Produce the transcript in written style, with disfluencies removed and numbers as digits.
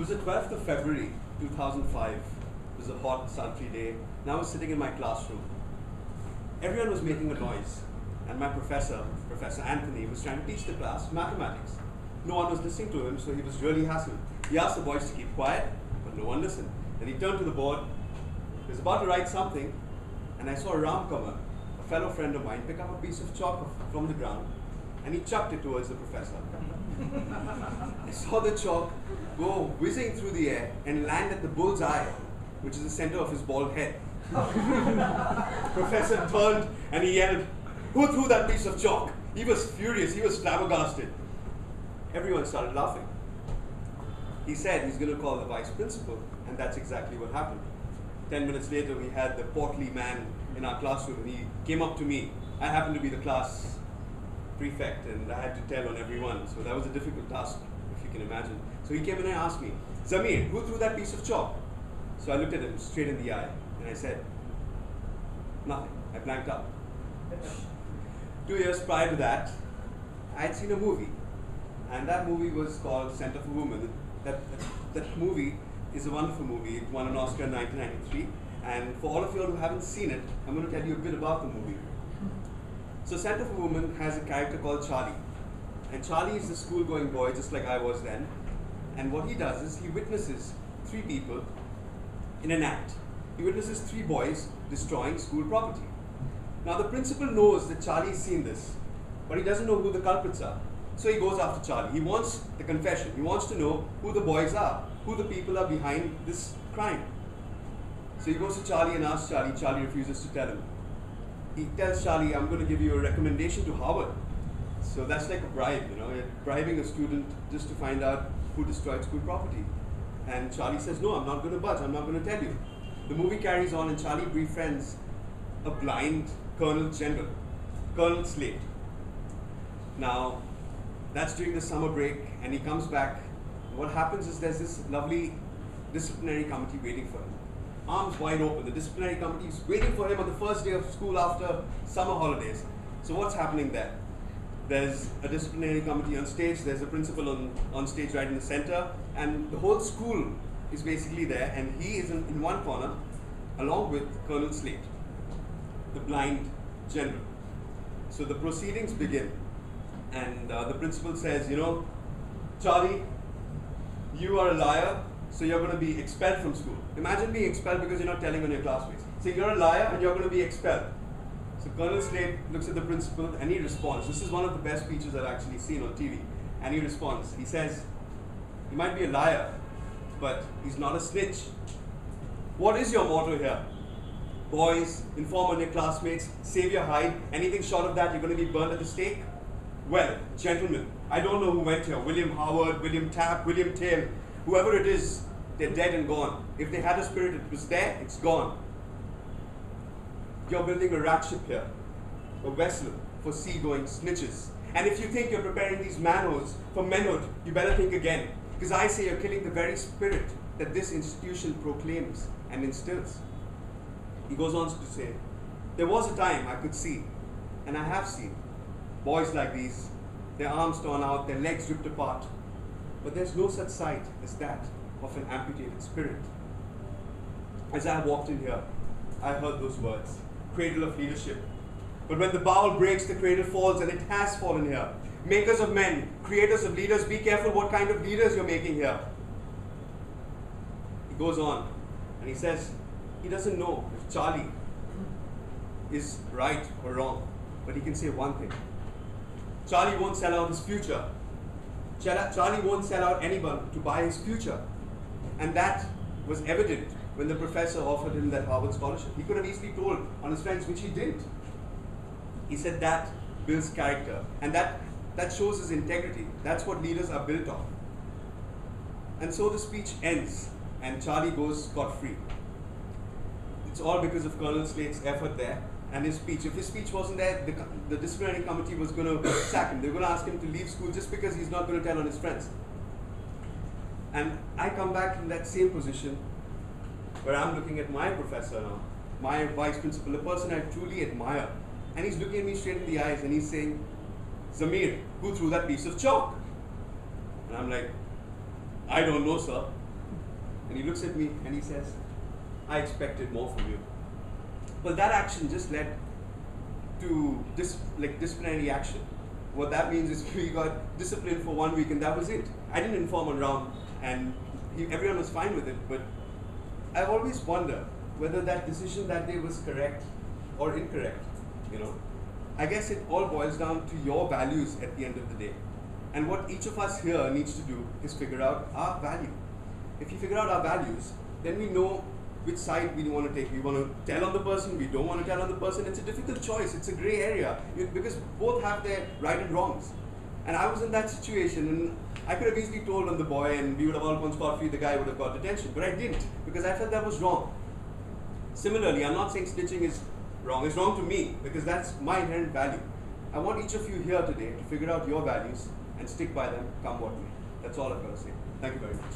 was the 12th of February 2005. It was a hot, sultry day, and I was sitting in my classroom. Everyone was making a noise, and my professor, Professor Anthony, was trying to teach the class mathematics. No one was listening to him, so he was really hassling. He asked the boys to keep quiet, but no one listened. Then he turned to the board. He was about to write something, and I saw Ram Kamar, a fellow friend of mine, pick up a piece of chalk from the ground, and he chucked it towards the professor. I saw the chalk go whizzing through the air and land at the bull's eye, which is the center of his bald head. Professor turned and he yelled, "Who threw that piece of chalk?" He was furious, he was flabbergasted. Everyone started laughing. He said he's going to call the vice principal, and that's exactly what happened. 10 minutes later, we had the portly man in our classroom, and he came up to me. I happened to be the class prefect, and I had to tell on everyone, so that was a difficult task, if you can imagine. So he came in and asked me, "Zameer, who threw that piece of chalk?" So I looked at him straight in the eye, and I said, "Nothing." I blanked out. 2 years prior to that, I had seen a movie, and that movie was called Scent of a Woman. That movie is a wonderful movie. It won an Oscar in 1993, and for all of you who haven't seen it, I'm going to tell you a bit about the movie. So Scent of a Woman has a character called Charlie, and Charlie is the school-going boy just like I was then, and what he does is he witnesses 3 people in an act. He witnesses 3 boys destroying school property. Now the principal knows that Charlie's seen this, but he doesn't know who the culprits are. So he goes after Charlie. He wants the confession. He wants to know who the boys are, who the people are behind this crime. So he goes to Charlie and asks Charlie. Charlie refuses to tell him. He tells Charlie, "I'm going to give you a recommendation to Harvard." So that's like a bribe, you're bribing a student just to find out who destroyed school property. And Charlie says, "No, I'm not going to budge. I'm not going to tell you." The movie carries on, and Charlie befriends a blind Colonel General, Colonel Slate. Now, that's during the summer break, and he comes back. What happens is there's this lovely disciplinary committee waiting for him. Arms wide open. The disciplinary committee is waiting for him on the first day of school after summer holidays. So what's happening there? There's a disciplinary committee on stage, there's a principal on stage right in the center, and the whole school is basically there, and he is in one corner along with Colonel Slate, the blind general. So the proceedings begin, and the principal says, "Charlie, you are a liar, so you're going to be expelled from school." Imagine being expelled because you're not telling on your classmates. So you're a liar and you're going to be expelled. So Colonel Slate looks at the principal and he responds. This is one of the best speeches I've actually seen on TV. And he responds. He says, "He might be a liar, but he's not a snitch. What is your motto here? Boys, inform on your classmates, save your hide. Anything short of that, you're going to be burned at the stake? Well, gentlemen, I don't know who went here. William Howard, William Tapp, William Tail, whoever it is, they're dead and gone. If they had a spirit, it was there, it's gone. You're building a rat ship here, a vessel for seagoing snitches. And if you think you're preparing these manholes for menhood, you better think again. Because I say you're killing the very spirit that this institution proclaims and instills." He goes on to say, "There was a time I could see, and I have seen, boys like these, their arms torn out, their legs ripped apart. But there's no such sight as that of an amputated spirit. As I walked in here, I heard those words, cradle of leadership. But when the bowl breaks, the cradle falls, and it has fallen here. Makers of men, creators of leaders, be careful what kind of leaders you're making here." He goes on, and he says he doesn't know if Charlie is right or wrong, but he can say one thing. Charlie won't sell out his future. Charlie won't sell out anyone to buy his future. And that was evident when the professor offered him that Harvard scholarship. He could have easily told on his friends, which he didn't. He said that builds character, and that shows his integrity. That's what leaders are built on. And so the speech ends, and Charlie goes scot-free. It's all because of Colonel Slate's effort there and his speech. If his speech wasn't there, the disciplinary committee was going to sack him. They were going to ask him to leave school just because he's not going to tell on his friends. And I come back in that same position where I'm looking at my professor now, my vice principal, a person I truly admire. And he's looking at me straight in the eyes and he's saying, "Zameer, who threw that piece of chalk?" And I'm like, "I don't know, sir." And he looks at me and he says, I expected more from you. Well, that action just led to disciplinary action. What that means is we got disciplined for 1 week and that was it. I didn't inform on round and everyone was fine with it, but I've always wondered whether that decision that day was correct or incorrect, you know. I guess it all boils down to your values at the end of the day. And what each of us here needs to do is figure out our value. If you figure out our values, then we know which side we want to take. We want to tell on the person, we don't want to tell on the person. It's a difficult choice, it's a gray area, because both have their right and wrongs. And I was in that situation, and I could have easily told on the boy and we would have all gone scot-free, the guy would have got detention, but I didn't, because I felt that was wrong. Similarly, I'm not saying snitching is wrong. It's wrong to me, because that's my inherent value. I want each of you here today to figure out your values and stick by them, come what may. That's all I've got to say. Thank you very much.